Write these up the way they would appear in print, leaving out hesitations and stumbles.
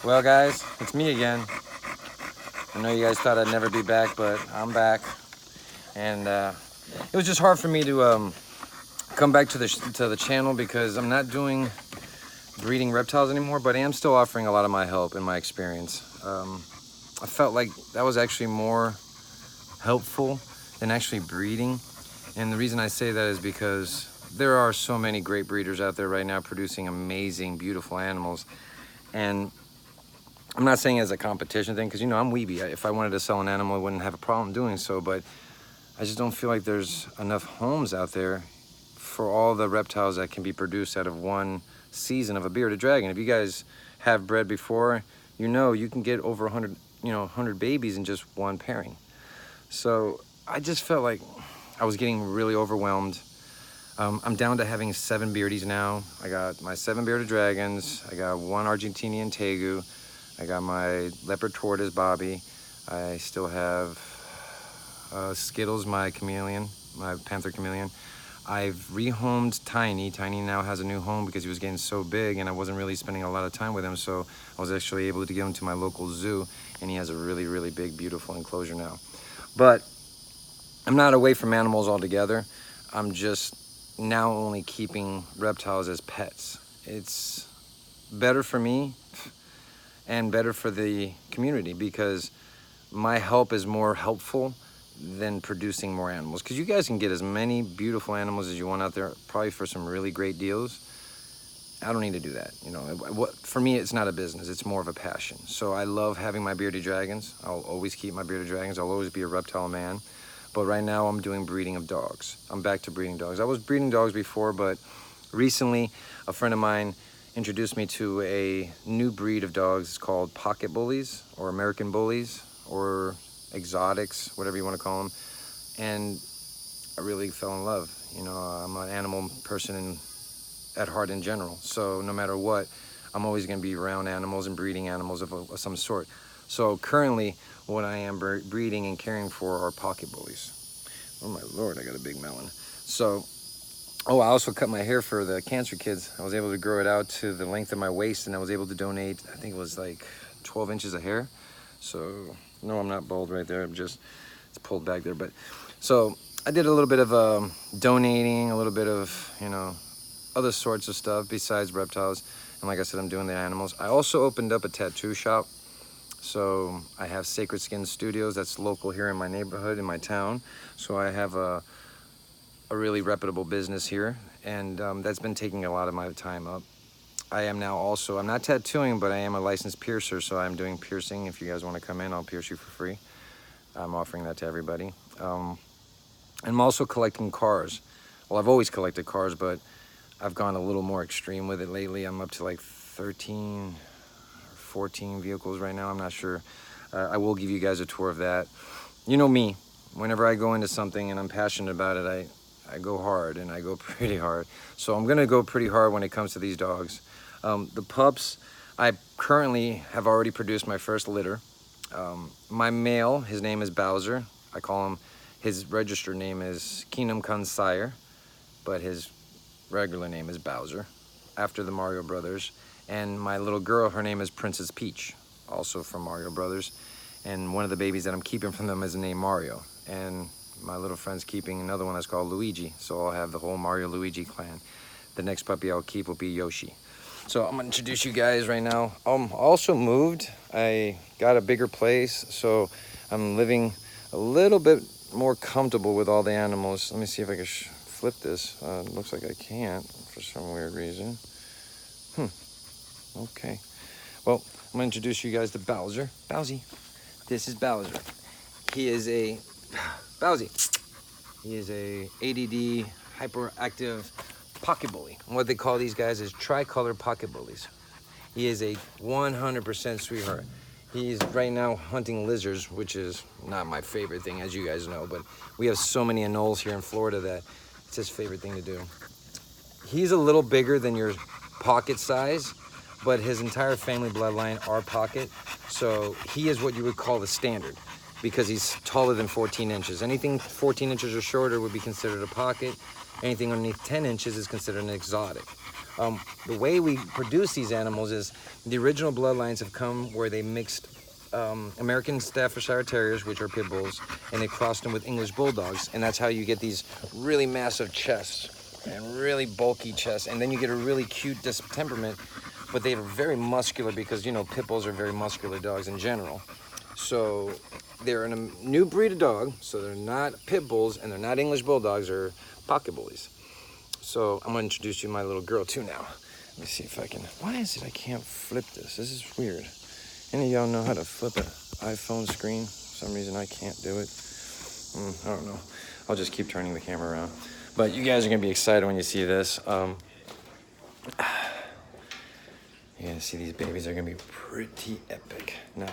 Well, guys, it's me again. I know you guys thought I'd never be back, but I'm back. And it was just hard for me to come back to the channel because I'm not doing breeding reptiles anymore, but I am still offering a lot of my help and my experience. I felt like that was actually more helpful than actually breeding. And the reason I say that is because there are so many great breeders out there right now producing amazing, beautiful animals. And I'm not saying it as a competition thing, because you know I'm Webe. If I wanted to sell an animal, I wouldn't have a problem doing so, but I just don't feel like there's enough homes out there for all the reptiles that can be produced out of one season of a bearded dragon. If you guys have bred before, you know you can get over 100 babies in just one pairing. So I just felt like I was getting really overwhelmed. I'm down to having 7 beardies now. I got my 7 bearded dragons. I got 1 Argentinian tegu. I got my leopard tortoise Bobby. I still have Skittles, my chameleon, my panther chameleon. I've rehomed Tiny. Tiny now has a new home because he was getting so big and I wasn't really spending a lot of time with him, so I was actually able to get him to my local zoo, and he has a really, really big, beautiful enclosure now. But I'm not away from animals altogether. I'm just now only keeping reptiles as pets. It's better for me and better for the community because my help is more helpful than producing more animals, because you guys can get as many beautiful animals as you want out there, probably for some really great deals. I don't need to do that. You know, for me, it's not a business, it's more of a passion. So I love having my bearded dragons. I'll always keep my bearded dragons. I'll always be a reptile man. But right now I'm doing breeding of dogs. I'm back to breeding dogs. I was breeding dogs before, but recently a friend of mine introduced me to a new breed of dogs. It's called pocket bullies or American bullies or exotics, whatever you want to call them. And I really fell in love. You know, I'm an animal person at heart in general. So no matter what, I'm always going to be around animals and breeding animals of some sort. So currently, what I am breeding and caring for are pocket bullies. Oh my Lord, I got a big melon. So, oh, I also cut my hair for the cancer kids. I was able to grow it out to the length of my waist, and I was able to donate, I think it was like 12 inches of hair. So, no, I'm not bald right there. It's pulled back there. But so I did a little bit of donating, a little bit of, you know, other sorts of stuff besides reptiles. And like I said, I'm doing the animals. I also opened up a tattoo shop. So I have Sacred Skin Studios, that's local here in my neighborhood, in my town. So I have a really reputable business here, and that's been taking a lot of my time up. I am now also, I'm not tattooing, but I am a licensed piercer, so I'm doing piercing. If you guys want to come in, I'll pierce you for free. I'm offering that to everybody. I'm also collecting cars. Well, I've always collected cars, but I've gone a little more extreme with it lately. I'm up to like 13 or 14 vehicles right now, I'm not sure. I will give you guys a tour of that. You know me, whenever I go into something and I'm passionate about it, I go hard, and I go pretty hard. So I'm gonna go pretty hard when it comes to these dogs. The pups, I currently have already produced my first litter. My male, his name is Bowser. I call him, his registered name is Kingdom Come Sire, but his regular name is Bowser, after the Mario Brothers. And my little girl, her name is Princess Peach, also from Mario Brothers. And one of the babies that I'm keeping from them is named Mario. And my little friend's keeping another one that's called Luigi. So I'll have the whole Mario Luigi clan. The next puppy I'll keep will be Yoshi. So I'm gonna introduce you guys right now. I'm also moved. I got a bigger place, so I'm living a little bit more comfortable with all the animals. Let me see if I can flip this. It looks like I can't for some weird reason. Okay. Well, I'm gonna introduce you guys to Bowser. Bowsy. This is Bowser. He is a Bowsy. He is a ADD hyperactive pocket bully. And what they call these guys is tricolor pocket bullies. He is a 100% sweetheart. He's right now hunting lizards, which is not my favorite thing, as you guys know, but we have so many anoles here in Florida that it's his favorite thing to do. He's a little bigger than your pocket size, but his entire family bloodline are pocket, so he is what you would call the standard because he's taller than 14 inches. Anything 14 inches or shorter would be considered a pocket. Anything underneath 10 inches is considered an exotic. The way we produce these animals is the original bloodlines have come where they mixed American Staffordshire Terriers, which are pit bulls, and they crossed them with English bulldogs, and that's how you get these really massive chests and really bulky chests, and then you get a really cute temperament, but they are very muscular because, you know, pit bulls are very muscular dogs in general. So they're a new breed of dog, so they're not pit bulls and they're not English bulldogs or pocket bullies. So I'm gonna introduce you to my little girl too now. Let me see if I can, why is it I can't flip this? This is weird. Any of y'all know how to flip an iPhone screen? For some reason I can't do it. I don't know. I'll just keep turning the camera around. But you guys are gonna be excited when you see this. You're gonna see these babies are gonna be pretty epic. Now,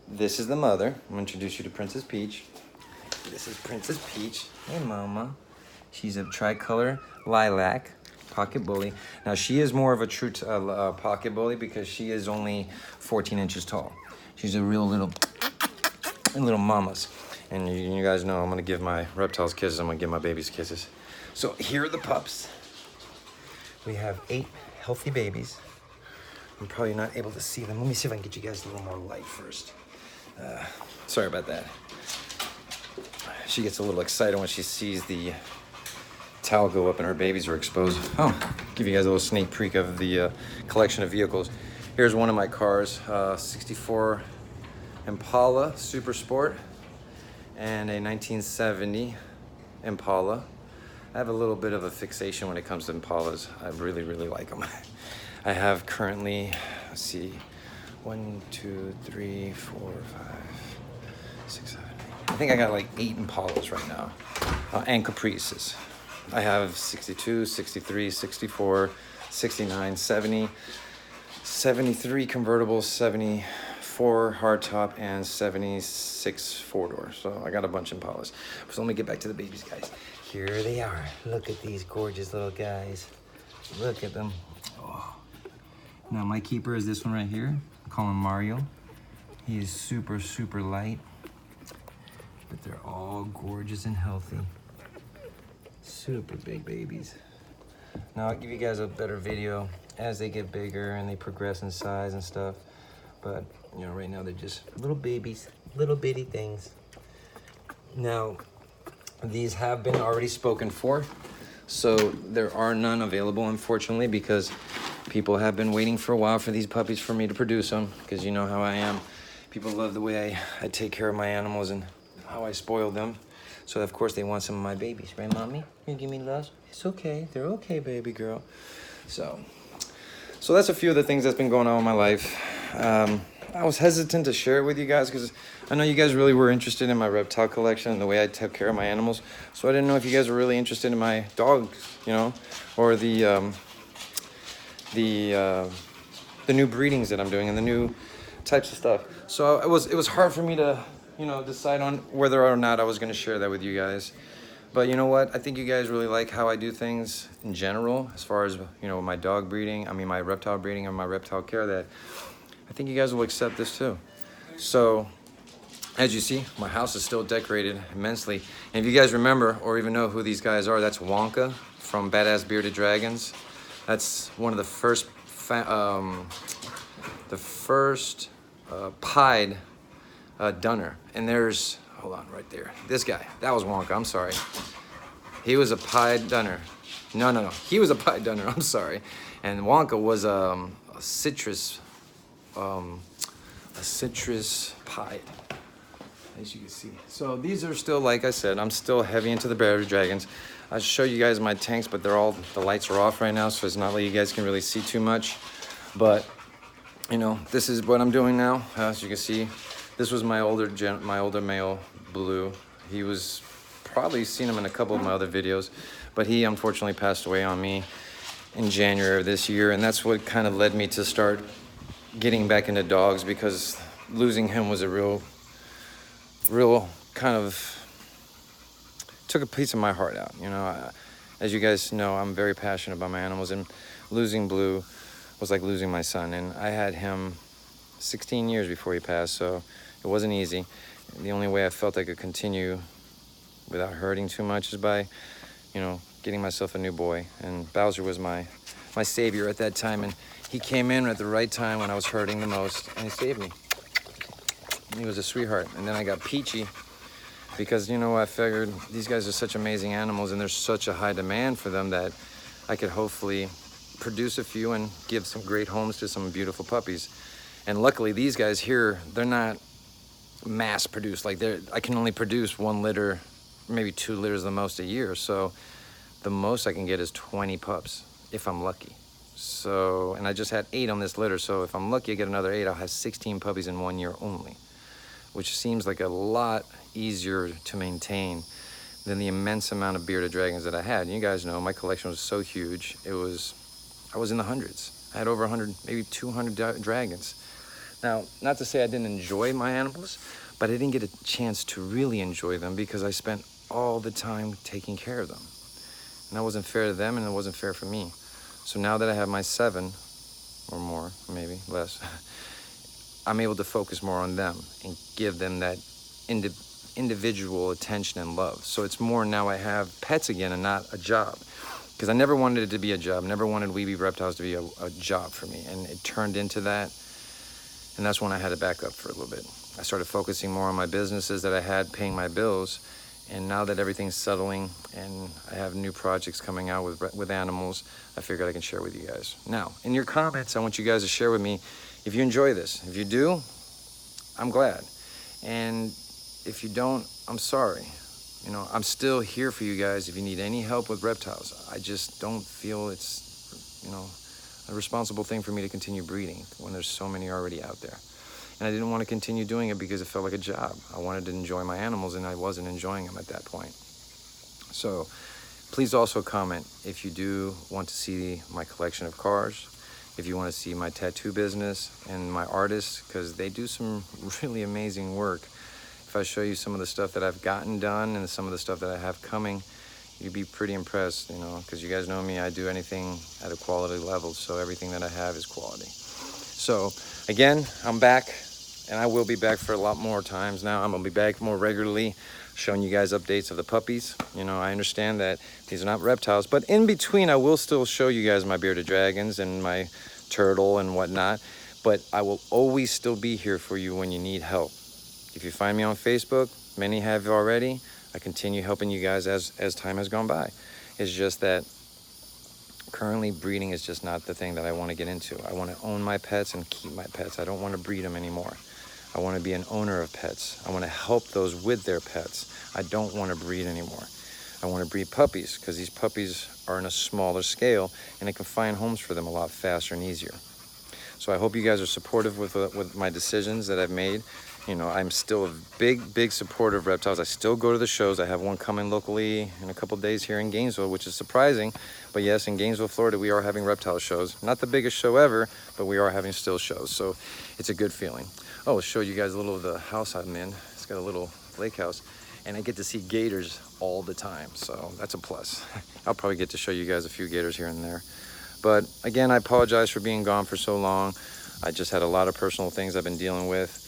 this is the mother. I'm gonna introduce you to Princess Peach. This is Princess Peach. Hey, mama. She's a tricolor lilac pocket bully. Now, she is more of a true pocket bully because she is only 14 inches tall. She's a real little mamas. And you guys know I'm gonna give my reptiles kisses. I'm gonna give my babies kisses. So here are the pups. We have 8 healthy babies. I'm probably not able to see them. Let me see if I can get you guys a little more light first. Sorry about that. She gets a little excited when she sees the towel go up and her babies are exposed. Oh, give you guys a little sneak peek of the collection of vehicles. Here's one of my cars, 64 Impala Super Sport and a 1970 Impala. I have a little bit of a fixation when it comes to Impalas. I really, really like them. I have currently, let's see, 1, 2, 3, 4, 5, 6, 7, 8. I think I got like 8 Impalas right now, and Caprices. I have 62, 63, 64, 69, 70, 73 convertibles, 74 hardtop, and 76 four-door. So I got a bunch of Impalas. So let me get back to the babies, guys. Here they are. Look at these gorgeous little guys. Look at them. Oh. Now my keeper is this one right here. I call him Mario. He is super, super light, but they're all gorgeous and healthy. Super big babies. Now I'll give you guys a better video as they get bigger and they progress in size and stuff. But you know, right now they're just little babies, little bitty things. Now, these have been already spoken for, so there are none available, unfortunately, because people have been waiting for a while for these puppies for me to produce them, because you know how I am. People love the way I take care of my animals and how I spoil them. So of course they want some of my babies, right, mommy? You give me love? It's okay, they're okay, baby girl. So that's a few of the things that's been going on in my life. I was hesitant to share it with you guys because I know you guys really were interested in my reptile collection and the way I take care of my animals. So I didn't know if you guys were really interested in my dogs, you know, or the new breedings that I'm doing and the new types of stuff. So it was hard for me to, you know, decide on whether or not I was going to share that with you guys. But you know what? I think you guys really like how I do things in general, as far as, you know, my dog breeding, my reptile breeding and my reptile care, that I think you guys will accept this too. So, as you see, my house is still decorated immensely. And if you guys remember or even know who these guys are, that's Wonka from Badass Bearded Dragons. That's one of the first pied Dunner. And there's, hold on, right there. This guy, that was Wonka, I'm sorry. He was a pied Dunner. No, he was a pied Dunner, I'm sorry. And Wonka was a citrus pied, as you can see. So these are still, like I said, I'm still heavy into the Bearded Dragons. I'll show you guys my tanks, but the lights are off right now, so it's not like you guys can really see too much. But, you know, this is what I'm doing now. As you can see, this was my older male, Blue. He was, probably seen him in a couple of my other videos, but he unfortunately passed away on me in January of this year, and that's what kind of led me to start getting back into dogs, because losing him was a real kind of took a piece of my heart out. You know, as you guys know, I'm very passionate about my animals, and losing Blue was like losing my son. And I had him 16 years before he passed, so it wasn't easy. The only way I felt I could continue without hurting too much is by, you know, getting myself a new boy. And Bowser was my my savior at that time, and he came in at the right time when I was hurting the most, and he saved me. He was a sweetheart. And then I got Peachy, because, you know, I figured these guys are such amazing animals and there's such a high demand for them that I could hopefully produce a few and give some great homes to some beautiful puppies. And luckily these guys here, they're not mass produced. Like, I can only produce 1 litter, maybe 2 litters the most a year. So the most I can get is 20 pups if I'm lucky. So, and I just had 8 on this litter. So if I'm lucky, I get another 8, I'll have 16 puppies in 1 year only, which seems like a lot easier to maintain than the immense amount of bearded dragons that I had. And you guys know my collection was so huge. I was in the hundreds. I had over 100, maybe 200 dragons. Now, not to say I didn't enjoy my animals, but I didn't get a chance to really enjoy them because I spent all the time taking care of them. And that wasn't fair to them, and it wasn't fair for me. So now that I have my 7 or more, maybe less, I'm able to focus more on them and give them that individual attention and love. So it's more now I have pets again and not a job. Because I never wanted it to be a job. Never wanted Webe Reptiles to be a job for me. And it turned into that. And that's when I had to back up for a little bit. I started focusing more on my businesses that I had, paying my bills. And now that everything's settling and I have new projects coming out with animals, I figured I can share with you guys. Now, in your comments, I want you guys to share with me if you enjoy this. If you do, I'm glad. And if you don't, I'm sorry. You know, I'm still here for you guys if you need any help with reptiles. I just don't feel it's, you know, a responsible thing for me to continue breeding when there's so many already out there. And I didn't want to continue doing it because it felt like a job. I wanted to enjoy my animals and I wasn't enjoying them at that point. So please also comment if you do want to see my collection of cars, if you want to see my tattoo business and my artists, because they do some really amazing work. If I show you some of the stuff that I've gotten done and some of the stuff that I have coming, you'd be pretty impressed, you know, because you guys know me, I do anything at a quality level, so everything that I have is quality. So again, I'm back, and I will be back for a lot more times now. I'm gonna be back more regularly, showing you guys updates of the puppies. You know, I understand that these are not reptiles, but in between I will still show you guys my bearded dragons and my turtle and whatnot, but I will always still be here for you when you need help. If you find me on Facebook, many have already, I continue helping you guys as time has gone by. It's just that currently breeding is just not the thing that I want to get into. I want to own my pets and keep my pets. I don't want to breed them anymore. I want to be an owner of pets. I want to help those with their pets. I don't want to breed anymore. I want to breed puppies because these puppies are in a smaller scale and I can find homes for them a lot faster and easier. So I hope you guys are supportive with my decisions that I've made. You know, I'm still a big supporter of reptiles. I still go to the shows. I have one coming locally in a couple days here in Gainesville, which is surprising. But yes, in Gainesville, Florida, we are having reptile shows. Not the biggest show ever, but we are having still shows. So it's a good feeling. Oh, I'll show you guys a little of the house I'm in. It's got a little lake house. And I get to see gators all the time. So that's a plus. I'll probably get to show you guys a few gators here and there. But again, I apologize for being gone for so long. I just had a lot of personal things I've been dealing with.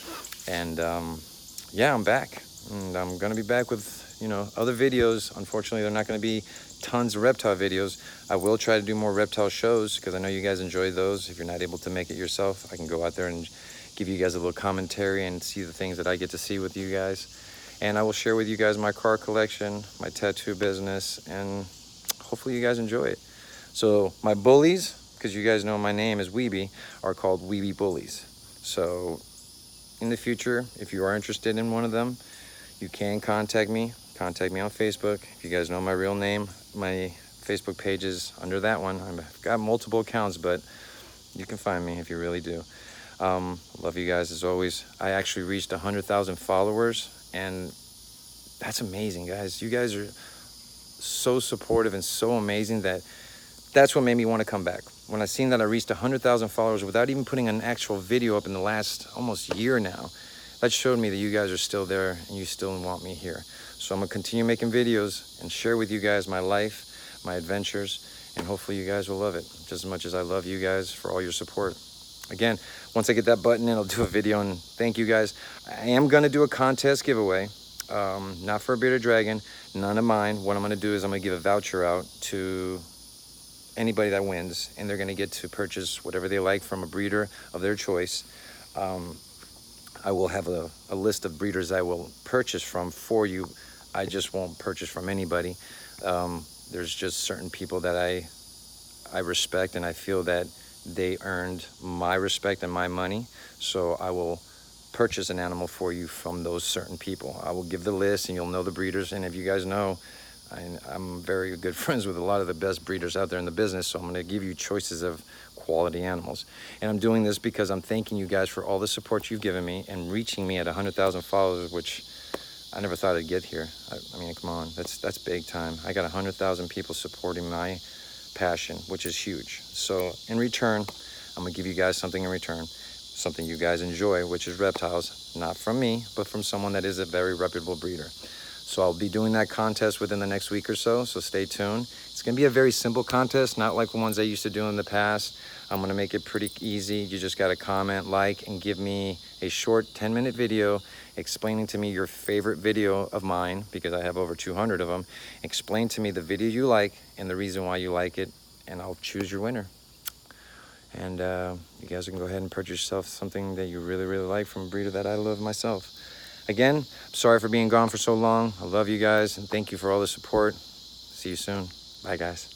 And yeah, I'm back, and I'm gonna be back with, you know, other videos. Unfortunately, they're not gonna be tons of reptile videos. I will try to do more reptile shows because I know you guys enjoy those. If you're not able to make it yourself, I can go out there and give you guys a little commentary and see the things that I get to see with you guys. And I will share with you guys my car collection, my tattoo business, and hopefully you guys enjoy it. So my bullies, because you guys know my name is Webe, are called Webe Bullies. So in the future, if you are interested in one of them, you can contact me on Facebook. If you guys know my real name, my Facebook page is under that one. I've got multiple accounts, but you can find me if you really do. Love you guys as always. I actually reached 100,000 followers, and that's amazing, guys. You guys are so supportive and so amazing that's what made me want to come back. When I seen that I reached 100,000 followers without even putting an actual video up in the last almost year now, that showed me that you guys are still there and you still want me here. So I'm gonna continue making videos and share with you guys my life, my adventures, and hopefully you guys will love it just as much as I love you guys for all your support. Again, once I get that button in, I'll do a video and thank you guys. I am gonna do a contest giveaway, not for a bearded dragon, none of mine. What I'm gonna do is I'm gonna give a voucher out to anybody that wins, and they're going to get to purchase whatever they like from a breeder of their choice. I will have a list of breeders I will purchase from for you. I just won't purchase from anybody. There's just certain people that I respect, and I feel that they earned my respect and my money. So I will purchase an animal for you from those certain people. I will give the list, and you'll know the breeders. And if you guys know, I'm very good friends with a lot of the best breeders out there in the business, so I'm going to give you choices of quality animals. And I'm doing this because I'm thanking you guys for all the support you've given me and reaching me at 100,000 followers, which I never thought I'd get here. I mean, come on, that's big time. I got 100,000 people supporting my passion, which is huge. So in return, I'm gonna give you guys something in return, something you guys enjoy, which is reptiles, not from me, but from someone that is a very reputable breeder. So I'll be doing that contest within the next week or so stay tuned. It's gonna be a very simple contest, not like the ones I used to do in the past. I'm gonna make it pretty easy. You just gotta comment, like, and give me a short 10-minute video explaining to me your favorite video of mine, because I have over 200 of them. Explain to me the video you like and the reason why you like it, and I'll choose your winner. And you guys can go ahead and purchase yourself something that you really, really like from a breeder that I love myself. Again, sorry for being gone for so long. I love you guys, and thank you for all the support. See you soon. Bye, guys.